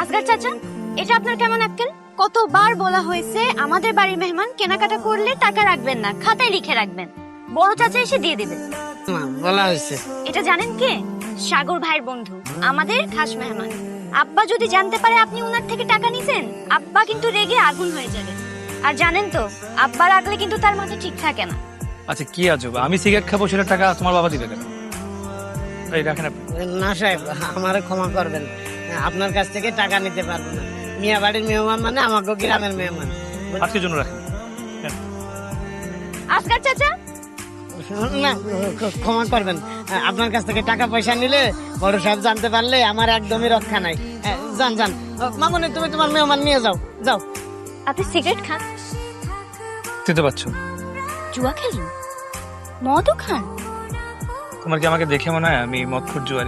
আসগার চাচা, এটা আপনার কেমন আক্কেল? কতবার বলা হয়েছে আমাদের বাড়ির মেহমান কেনাকাটা করলে টাকা রাখবেন না, খাতায় লিখে রাখবেন, বড় চাচা এসে দিয়ে দিবেন। বলা হয়েছে। এটা জানেন কে? সাগর ভাইয়ের বন্ধু, আমাদের খাস মেহমান। আব্বা যদি জানতে পারে আপনি ওনার থেকে টাকা নিছেন, আব্বা কিন্তু রেগে আগুন হয়ে যাবে। আর জানেন তো, আব্বা রাখলে কিন্তু তার মাথা ঠিক থাকে না। আচ্ছা কি আজব, আমি সিগারেট খাবো সেটা টাকা তোমার বাবা দিবে কেন? এই রাখেন আপনি। না সাহেব, আমারে ক্ষমা করবেন, আপনার কাছ থেকে টাকা নিতে পারবো না। মিয়া বাড়ির মেহমান মানে আমাকে গ্রামের মেহমান। আজকের জন্য রাখেন। আসগার চাচা, না, ক্ষমা করবেন, আপনার কাছ থেকে টাকা পয়সা নিলে বড় সাহেব জানতে পারলে আমার একদমই রক্ষা নাই। যান যান মামনি, তুমি তোমার মেহমান নিয়ে যাও, যাও। আপনি সিগারেট খান, দিতে পারছো? জুয়া খেলেন, মদও খান? তোমার কি আমাকে দেখে মনে হয় আমি মদখোর জুয়ারি?